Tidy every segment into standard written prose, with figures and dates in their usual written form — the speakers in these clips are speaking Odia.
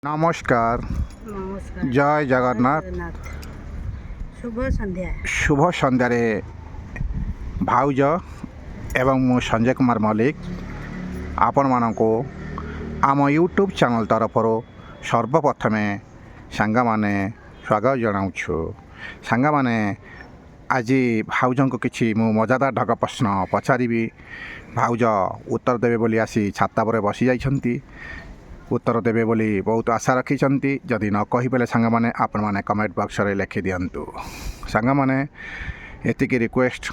নমস্কার, নমস্কার। জয় জগন্নাথ। শুভ সন্ধ্যা। শুভ ସନ୍ଧ୍ୟାରେ ଭାଉଜ ଏବଂ ମୁଁ ସଞ୍ଜୟ କୁମାର ମଲ୍ଲିକ ଆପଣମାନଙ୍କୁ ଆମ ୟୁଟ୍ୟୁବ୍ ଚ୍ୟାନେଲ୍ ତରଫରୁ ସର୍ବପ୍ରଥମେ ସାଙ୍ଗମାନେ ସ୍ୱାଗତ ଜଣାଉଛୁ। ସାଙ୍ଗମାନେ ଆଜି ଭାଉଜଙ୍କୁ କିଛି ମୁଁ ମଜାଦାର ଢଗ ପ୍ରଶ୍ନ ପଚାରିବି। ଭାଉଜ ଉତ୍ତର ଦେବେ ବୋଲି ଆସି ଛାତ ଉପରେ ବସିଯାଇଛନ୍ତି। ଉତ୍ତର ଦେବେ ବୋଲି ବହୁତ ଆଶା ରଖିଛନ୍ତି। ଯଦି ନ କହିପାରିଲେ ସାଙ୍ଗମାନେ ଆପଣମାନେ କମେଣ୍ଟ ବକ୍ସରେ ଲେଖିଦିଅନ୍ତୁ। ସାଙ୍ଗମାନେ ଏତିକି ରିକ୍ୱେଷ୍ଟ,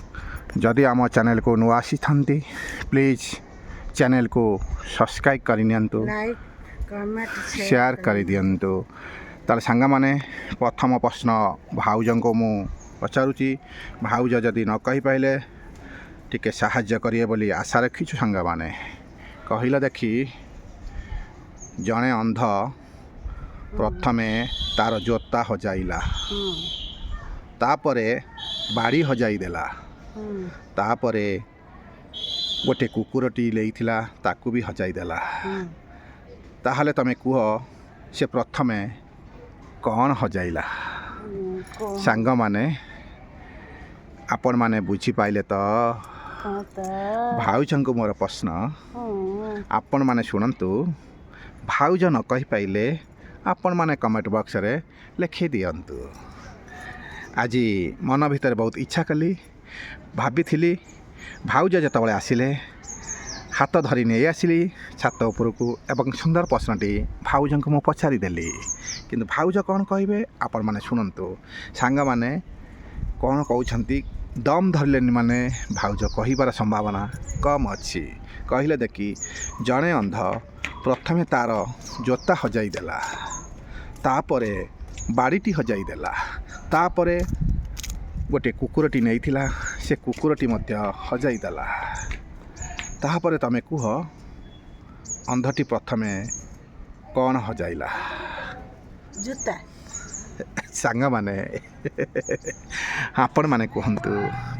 ଯଦି ଆମ ଚ୍ୟାନେଲକୁ ନୂଆ ଆସିଥାନ୍ତି ପ୍ଲିଜ୍ ଚ୍ୟାନେଲକୁ ସବସ୍କ୍ରାଇବ୍ କରିନିଅନ୍ତୁ, ଲାଇକ୍, କମେଣ୍ଟ, ସେୟାର କରିଦିଅନ୍ତୁ। ତାହେଲେ ସାଙ୍ଗମାନେ ପ୍ରଥମ ପ୍ରଶ୍ନ ଭାଉଜଙ୍କୁ ମୁଁ ପଚାରୁଛି। ଭାଉଜ ଯଦି ନ କହିପାରିଲେ ଟିକେ ସାହାଯ୍ୟ କରିବେ ବୋଲି ଆଶା ରଖିଛୁ। ସାଙ୍ଗମାନେ କହିଲ ଦେଖି, ଜଣେ ଅନ୍ଧ ପ୍ରଥମେ ତା'ର ଜୋତା ହଜାଇଲା, ତାପରେ ବାଡ଼ି ହଜାଇ ଦେଲା, ତାପରେ ଗୋଟେ କୁକୁରଟି ନେଇଥିଲା ତାକୁ ବି ହଜାଇ ଦେଲା। ତାହେଲେ ତମେ କୁହ ସେ ପ୍ରଥମେ କ'ଣ ହଜାଇଲା? ସାଙ୍ଗମାନେ ଆପଣମାନେ ବୁଝିପାରିଲେ ତ? ଭାଉଜଙ୍କୁ ମୋର ପ୍ରଶ୍ନ, ଆପଣମାନେ ଶୁଣନ୍ତୁ। ଭାଉଜ ନ କହିପାରିଲେ ଆପଣମାନେ କମେଣ୍ଟ ବକ୍ସରେ ଲେଖିଦିଅନ୍ତୁ। ଆଜି ମନ ଭିତରେ ବହୁତ ଇଚ୍ଛା କଲି, ଭାବିଥିଲି ଭାଉଜ ଯେତେବେଳେ ଆସିଲେ ହାତ ଧରି ନେଇ ଆସିଲି ଛାତ ଉପରକୁ ଏବଂ ସୁନ୍ଦର ପ୍ରଶ୍ନଟି ଭାଉଜଙ୍କୁ ମୁଁ ପଚାରିଦେଲି। କିନ୍ତୁ ଭାଉଜ କ'ଣ କହିବେ ଆପଣମାନେ ଶୁଣନ୍ତୁ। ସାଙ୍ଗମାନେ କ'ଣ କହୁଛନ୍ତି, ଦମ୍ ଧରିଲେନି ମାନେ ଭାଉଜ କହିବାର ସମ୍ଭାବନା କମ୍ ଅଛି। କହିଲେ ଦେଖି, ଜଣେ ଅନ୍ଧ ପ୍ରଥମେ ତା'ର ଜୋତା ହଜାଇ ଦେଲା, ତାପରେ ବାଡ଼ିଟି ହଜାଇ ଦେଲା, ତାପରେ ଗୋଟେ କୁକୁରଟି ନେଇଥିଲା ସେ କୁକୁରଟି ମଧ୍ୟ ହଜାଇ ଦେଲା। ତାପରେ ତମେ କୁହ ଅନ୍ଧଟି ପ୍ରଥମେ କ'ଣ ହଜାଇଲା? ଜୁତା। ସାଙ୍ଗମାନେ ଆପଣମାନେ କୁହନ୍ତୁ,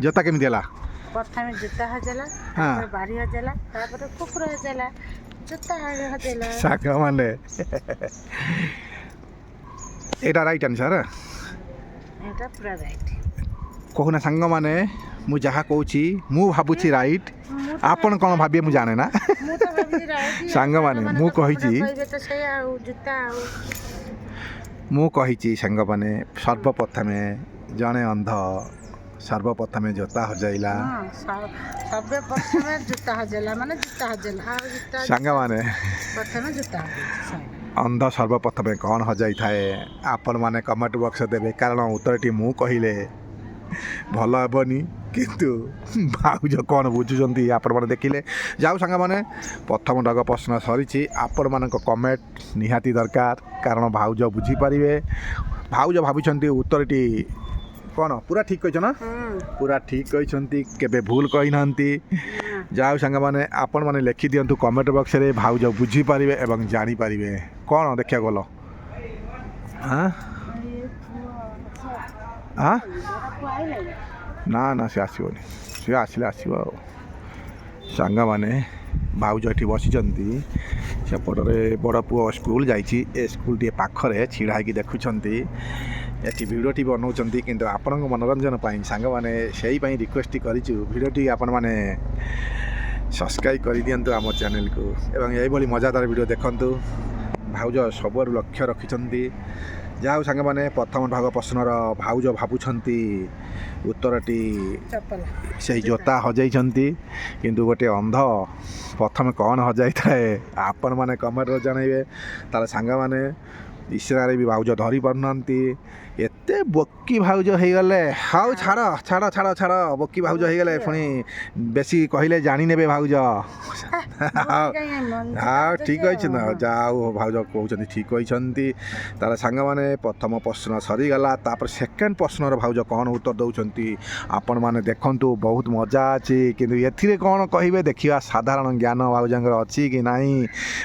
ଜୋତା କେମିତି ହେଲା? ପ୍ରଥମେ ଜୁତା ହଜେଇଲା, ତାପରେ ବାଡ଼ି ହଜେଇଲା, ତାପରେ କୁକୁର ହଜେଇଲା, ଜୁତା ହଜେଇଲା। ସାଙ୍ଗମାନେ ଏଇଟା ରାଇଟ୍ ଆନ୍ସର? ଏଇଟା ପୁରା ରାଇଟ୍। କହୁନା ସାଙ୍ଗମାନେ, ମୁଁ ଯାହା କହୁଛି ମୁଁ ଭାବୁଛି ରାଇଟ୍, ଆପଣ କ'ଣ ଭାବିବେ ମୁଁ ଜାଣେ ନା। ସାଙ୍ଗମାନେ ମୁଁ କହିଛି, ମୁଁ କହିଛି ସାଙ୍ଗମାନେ ସର୍ବପ୍ରଥମେ ଜଣେ ଅନ୍ଧ ସର୍ବପ୍ରଥମେ ଜୋତା ହଜାଇଲା। ସାଙ୍ଗମାନେ ଅନ୍ଧ ସର୍ବପ୍ରଥମେ କ'ଣ ହଜାଇଥାଏ ଆପଣମାନେ କମେଣ୍ଟ ବକ୍ସ ଦେବେ, କାରଣ ଉତ୍ତରଟି ମୁଁ କହିଲେ ଭଲ ହେବନି। କିନ୍ତୁ ଭାଉଜ କ'ଣ ବୁଝୁଛନ୍ତି ଆପଣମାନେ ଦେଖିଲେ। ଯାଉ ସାଙ୍ଗମାନେ, ପ୍ରଥମ ଢଗ ପ୍ରଶ୍ନ ସରିଛି। ଆପଣମାନଙ୍କ କମେଣ୍ଟ ନିହାତି ଦରକାର, କାରଣ ଭାଉଜ ବୁଝିପାରିବେ। ଭାଉଜ ଭାବୁଛନ୍ତି ଉତ୍ତରଟି କ'ଣ ପୁରା ଠିକ୍ କହିଛ ନା? ପୁରା ଠିକ୍ କହିଛନ୍ତି, କେବେ ଭୁଲ କହିନାହାନ୍ତି। ଯାଉ ସାଙ୍ଗମାନେ, ଆପଣମାନେ ଲେଖିଦିଅନ୍ତୁ କମେଣ୍ଟ ବକ୍ସରେ, ଭାଉଜ ବୁଝିପାରିବେ ଏବଂ ଜାଣିପାରିବେ। କ'ଣ ଦେଖିବାକୁ ଗଲ? ନା ନା, ସେ ଆସିବନି, ସେ ଆସିଲେ ଆସିବ ଆଉ। ସାଙ୍ଗମାନେ ଭାଉଜ ଏଠି ବସିଛନ୍ତି, ସେପଟରେ ବଡ଼ ପୁଅ ସ୍କୁଲ ଯାଇଛି, ଏ ସ୍କୁଲଟିଏ ପାଖରେ ଛିଡ଼ା ହେଇକି ଦେଖୁଛନ୍ତି। ଏଠି ଭିଡ଼ିଓଟି ବନାଉଛନ୍ତି, କିନ୍ତୁ ଆପଣଙ୍କ ମନୋରଞ୍ଜନ ପାଇଁ ସାଙ୍ଗମାନେ ସେଇ ପାଇଁ ରିକ୍ୱେଷ୍ଟ କରିଛୁ, ଭିଡ଼ିଓଟି ଆପଣମାନେ ସବସ୍କ୍ରାଇବ୍ କରିଦିଅନ୍ତୁ ଆମ ଚ୍ୟାନେଲକୁ ଏବଂ ଏଇଭଳି ମଜାଦାର ଭିଡ଼ିଓ ଦେଖନ୍ତୁ। ଭାଉଜ ସବୁଆଡ଼ୁ ଲକ୍ଷ୍ୟ ରଖିଛନ୍ତି। ଯାହା ହଉ ସାଙ୍ଗମାନେ, ପ୍ରଥମ ଢଗ ପ୍ରଶ୍ନର ଭାଉଜ ଭାବୁଛନ୍ତି ଉତ୍ତରଟି ସେଇ ଜୋତା ହଜାଇଛନ୍ତି। କିନ୍ତୁ ଗୋଟେ ଅନ୍ଧ ପ୍ରଥମେ କ'ଣ ହଜାଇଥାଏ ଆପଣମାନେ କମେଣ୍ଟରେ ଜଣାଇବେ। ତାହେଲେ ସାଙ୍ଗମାନେ ଇଶାରାରେ ବି ଭାଉଜ ଧରି ପାରୁନାହାନ୍ତି, ଏତେ ବୋକି ଭାଉଜ ହେଇଗଲେ। ହଉ ଛାଡ଼ ଛାଡ଼ ଛାଡ଼ ଛାଡ଼, ବୋକି ଭାଉଜ ହେଇଗଲେ ପୁଣି ବେଶୀ କହିଲେ ଜାଣିନେବେ ଭାଉଜ। ହଁ ଠିକ୍ ଅଛି ନା, ଯାହା ହଉ ଭାଉଜ କହୁଛନ୍ତି ଠିକ୍ କହିଛନ୍ତି। ତାହେଲେ ସାଙ୍ଗମାନେ ପ୍ରଥମ ପ୍ରଶ୍ନ ସରିଗଲା, ତାପରେ ସେକେଣ୍ଡ ପ୍ରଶ୍ନର ଭାଉଜ କ'ଣ ଉତ୍ତର ଦେଉଛନ୍ତି ଆପଣମାନେ ଦେଖନ୍ତୁ। ବହୁତ ମଜା ଅଛି, କିନ୍ତୁ ଏଥିରେ କ'ଣ କହିବେ ଦେଖିବା। ସାଧାରଣ ଜ୍ଞାନ ଭାଉଜଙ୍କର ଅଛି କି ନାହିଁ,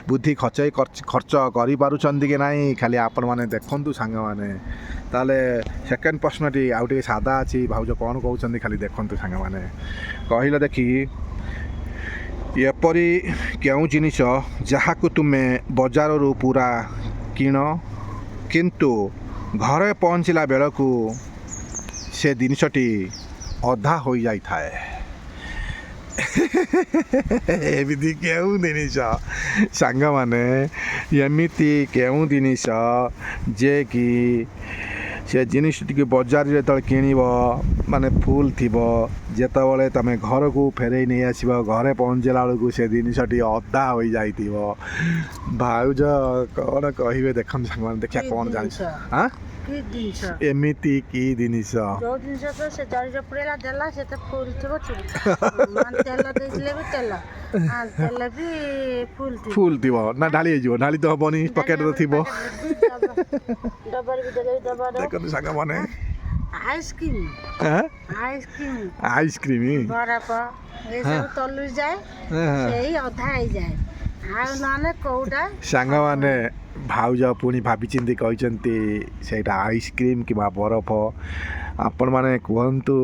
ବୁଦ୍ଧି ଖର୍ଚ୍ଚ କରିପାରୁଛନ୍ତି କି ନାହିଁ, ଖାଲି ଆପଣମାନେ ଦେଖନ୍ତୁ ସାଙ୍ଗମାନେ। ତାହେଲେ ସେକେଣ୍ଡ ପ୍ରଶ୍ନଟି ଆଉ ଟିକେ ସାଧା ଅଛି, ଭାଉଜ କ'ଣ କହୁଛନ୍ତି ଖାଲି ଦେଖନ୍ତୁ ସାଙ୍ଗମାନେ। କହିଲ ଦେଖି, ଏପରି କେଉଁ ଜିନିଷ ଯାହାକୁ ତୁମେ ବଜାରରୁ ପୁରା କିଣ, କିନ୍ତୁ ଘରେ ପହଞ୍ଚିଲା ବେଳକୁ ସେ ଜିନିଷଟି ଅଧା ହୋଇଯାଇଥାଏ। ଏମିତି କେଉଁ ଜିନିଷ ସାଙ୍ଗମାନେ, ଏମିତି କେଉଁ ଜିନିଷ ଯେ କି ସେ ଜିନିଷଟିକୁ ବଜାରରେ ଯେତେବେଳେ କିଣିବ ମାନେ ଫୁଲ୍ ଥିବ, ଯେତେବେଳେ ତୁମେ ଘରକୁ ଫେରେଇ ନେଇ ଆସିବ, ଘରେ ପହଞ୍ଚିଲା ବେଳକୁ ସେ ଜିନିଷଟି ଅଧା ହୋଇଯାଇଥିବ। ଭାଉଜ କ'ଣ କହିବେ ଦେଖନ୍ତୁ ସାଙ୍ଗମାନେ, ଦେଖିବା କ'ଣ ଜାଣିଛ। ହଁ କି ଜିନିଷ ଏମିତି କି ଜିନିଷ? ଯୋଉ ଜିନିଷ ତ ସେ ଜରିରେ ପୁରେଇଲା ଦେଲା ସେ ତ ଫୁଲ୍ ଥିବ ତେଲ ଦେଇଥିଲେ ବି ତେଲ ବି ଫୁଲ୍ ଥିବ ନା ଢାଳି ହେଇଯିବ? ଢାଳି ତ ହବନି, ପକେଟରେ ଥିବ। ଡବାରେ ବି ଦେଲେ ଡବାର ଦେଖନ୍ତୁ ସାଙ୍ଗମାନେ, ଆଇସ୍କ୍ରିମ ବରଫ ଏସବୁ ତଲୁ ଯାଏ, ସେଇ ଅଧା ହେଇଯାଏ, ଆଉ ନହେଲେ କୋଉଟା ସାଙ୍ଗମାନେ ଭାଉଜ ପୁଣି ଭାବିଚିନ୍ତି କହିଛନ୍ତି ସେଇଟା ଆଇସ୍କ୍ରିମ୍ କିମ୍ବା ବରଫ। ଆପଣମାନେ କୁହନ୍ତୁ,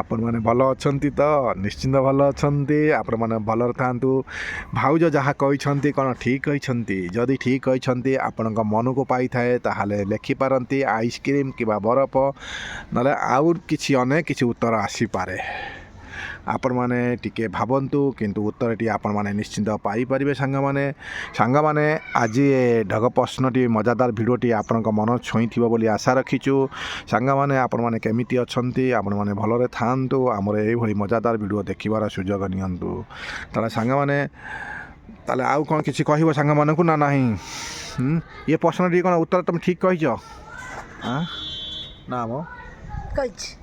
ଆପଣମାନେ ଭଲ ଅଛନ୍ତି ତ? ନିଶ୍ଚିନ୍ତ ଭଲ ଅଛନ୍ତି। ଆପଣମାନେ ଭଲରେ ଥାଆନ୍ତୁ। ଭାଉଜ ଯାହା କହିଛନ୍ତି କ'ଣ ଠିକ୍ କହିଛନ୍ତି? ଯଦି ଠିକ୍ କହିଛନ୍ତି, ଆପଣଙ୍କ ମନକୁ ପାଇଥାଏ, ତାହେଲେ ଲେଖିପାରନ୍ତି ଆଇସ୍କ୍ରିମ୍ କିମ୍ବା ବରଫ, ନହେଲେ ଆଉ କିଛି ଅନେକ କିଛି ଉତ୍ତର ଆସିପାରେ। ଆପଣମାନେ ଟିକେ ଭାବନ୍ତୁ, କିନ୍ତୁ ଉତ୍ତରଟି ଆପଣମାନେ ନିଶ୍ଚିନ୍ତ ପାଇପାରିବେ। ସାଙ୍ଗମାନେ ଆଜି ଢଗ ପ୍ରଶ୍ନଟି ମଜାଦାର ଭିଡ଼ିଓଟି ଆପଣଙ୍କ ମନ ଛୁଇଁଥିବ ବୋଲି ଆଶା ରଖିଛୁ। ସାଙ୍ଗମାନେ ଆପଣମାନେ କେମିତି ଅଛନ୍ତି? ଆପଣମାନେ ଭଲରେ ଥାଆନ୍ତୁ। ଆମର ଏଇଭଳି ମଜାଦାର ଭିଡ଼ିଓ ଦେଖିବାର ସୁଯୋଗ ନିଅନ୍ତୁ। ତାହେଲେ ସାଙ୍ଗମାନେ, ତାହେଲେ ଆଉ କ'ଣ କିଛି କହିବ ସାଙ୍ଗମାନଙ୍କୁ ନା ନାହିଁ? ଏ ପ୍ରଶ୍ନଟି କ'ଣ ଉତ୍ତର ତୁମେ ଠିକ୍ କହିଛ? ନା ମ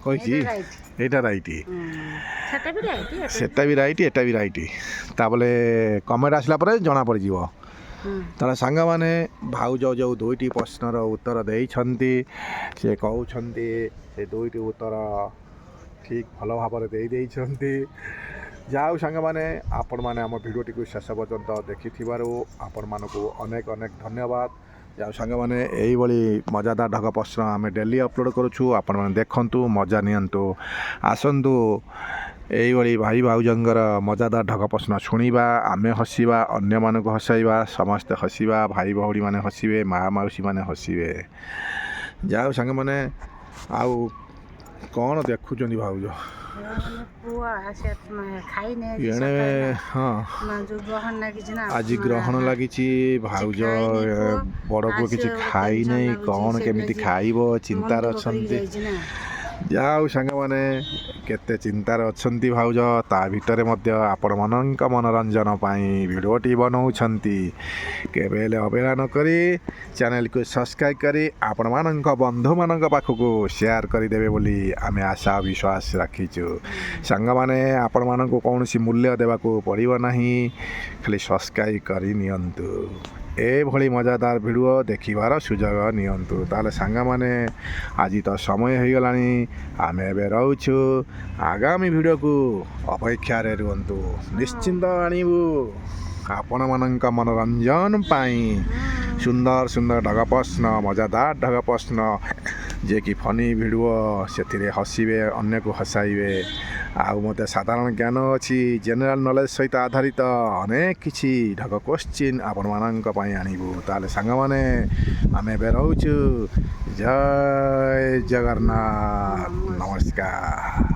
କହିଛି ଏଇଟା ରାଇଟ୍, ସେଟା ବି ରାଇଟ୍, ଏଟା ବି ରାଇଟ୍। ତାପରେ କମେଣ୍ଟ ଆସିଲା ପରେ ଜଣାପଡ଼ିଯିବ। ତାହେଲେ ସାଙ୍ଗମାନେ, ଭାଉଜ ଯେଉଁ ଦୁଇଟି ପ୍ରଶ୍ନର ଉତ୍ତର ଦେଇଛନ୍ତି, ସେ କହୁଛନ୍ତି ସେ ଦୁଇଟି ଉତ୍ତର ଠିକ୍ ଭଲ ଭାବରେ ଦେଇଛନ୍ତି। ଯାଉ ସାଙ୍ଗମାନେ, ଆପଣମାନେ ଆମ ଭିଡ଼ିଓଟିକୁ ଶେଷ ପର୍ଯ୍ୟନ୍ତ ଦେଖିଥିବାରୁ ଆପଣମାନଙ୍କୁ ଅନେକ ଅନେକ ଧନ୍ୟବାଦ। ଯାଉ ସାଙ୍ଗମାନେ, ଏଇଭଳି ମଜାଦାର ଢଗ ପ୍ରଶ୍ନ ଆମେ ଡେଲି ଅପଲୋଡ଼ କରୁଛୁ। ଆପଣମାନେ ଦେଖନ୍ତୁ, ମଜା ନିଅନ୍ତୁ। ଆସନ୍ତୁ ଏଇଭଳି ଭାଇ ଭାଉଜଙ୍କର ମଜାଦାର ଢଗ ପ୍ରଶ୍ନ ଶୁଣିବା, ଆମେ ହସିବା, ଅନ୍ୟମାନଙ୍କୁ ହସାଇବା, ସମସ୍ତେ ହସିବା, ଭାଇ ଭଉଣୀମାନେ ହସିବେ, ମା' ମାଉସୀମାନେ ହସିବେ। ଯାଉ ସାଙ୍ଗମାନେ, ଆଉ କ'ଣ ଦେଖୁଛନ୍ତି ଭାଉଜ? ଏଣେ ହଁ ଆଜି ଗ୍ରହଣ ଲାଗିଛି। ଭାଉଜ ବଡ଼ ପୁଅ କିଛି ଖାଇନାହିଁ, କ'ଣ କେମିତି ଖାଇବ ଚିନ୍ତାରେ ଅଛନ୍ତି। ଯାଉ ସାଙ୍ଗମାନେ, କେତେ ଚିନ୍ତାରେ ଅଛନ୍ତି ଭାଉଜ, ତା ଭିତରେ ମଧ୍ୟ ଆପଣମାନଙ୍କ ମନୋରଞ୍ଜନ ପାଇଁ ଭିଡ଼ିଓଟି ବନାଉଛନ୍ତି। କେବେ ହେଲେ ଅବହେଳା ନ କରି ଚ୍ୟାନେଲକୁ ସବସ୍କ୍ରାଇବ୍ କରି ଆପଣମାନଙ୍କ ବନ୍ଧୁମାନଙ୍କ ପାଖକୁ ସେୟାର କରିଦେବେ ବୋଲି ଆମେ ଆଶା ବିଶ୍ୱାସ ରଖିଛୁ। ସାଙ୍ଗମାନେ, ଆପଣମାନଙ୍କୁ କୌଣସି ମୂଲ୍ୟ ଦେବାକୁ ପଡ଼ିବ ନାହିଁ, ଖାଲି ସବସ୍କ୍ରାଇବ୍ କରି ନିଅନ୍ତୁ। ଏଭଳି ମଜାଦାର ଭିଡ଼ିଓ ଦେଖିବାର ସୁଯୋଗ ନିଅନ୍ତୁ। ତାହେଲେ ସାଙ୍ଗମାନେ, ଆଜି ତ ସମୟ ହୋଇଗଲାଣି, ଆମେ ଏବେ ରହୁଛୁ। ଆଗାମୀ ଭିଡ଼ିଓକୁ ଅପେକ୍ଷାରେ ରୁହନ୍ତୁ। ନିଶ୍ଚିନ୍ତ ଆଣିବୁ ଆପଣମାନଙ୍କ ମନୋରଞ୍ଜନ ପାଇଁ ସୁନ୍ଦର ସୁନ୍ଦର ଢଗ ପ୍ରଶ୍ନ, ମଜାଦାର ଢଗ ପ୍ରଶ୍ନ, ଯେ କି ଫନି ଭିଡ଼ିଓ, ସେଥିରେ ହସିବେ, ଅନ୍ୟକୁ ହସାଇବେ। ଆଉ ମୋତେ ସାଧାରଣ ଜ୍ଞାନ ଅଛି, ଜେନେରାଲ ନଲେଜ ସହିତ ଆଧାରିତ ଅନେକ କିଛି ଢଗ କୋଶ୍ଚିନ୍ ଆପଣମାନଙ୍କ ପାଇଁ ଆଣିବୁ। ତାହେଲେ ସାଙ୍ଗମାନେ, ଆମେ ଏବେ ରହୁଛୁ। ଜୟ ଜଗନ୍ନାଥ, ନମସ୍କାର।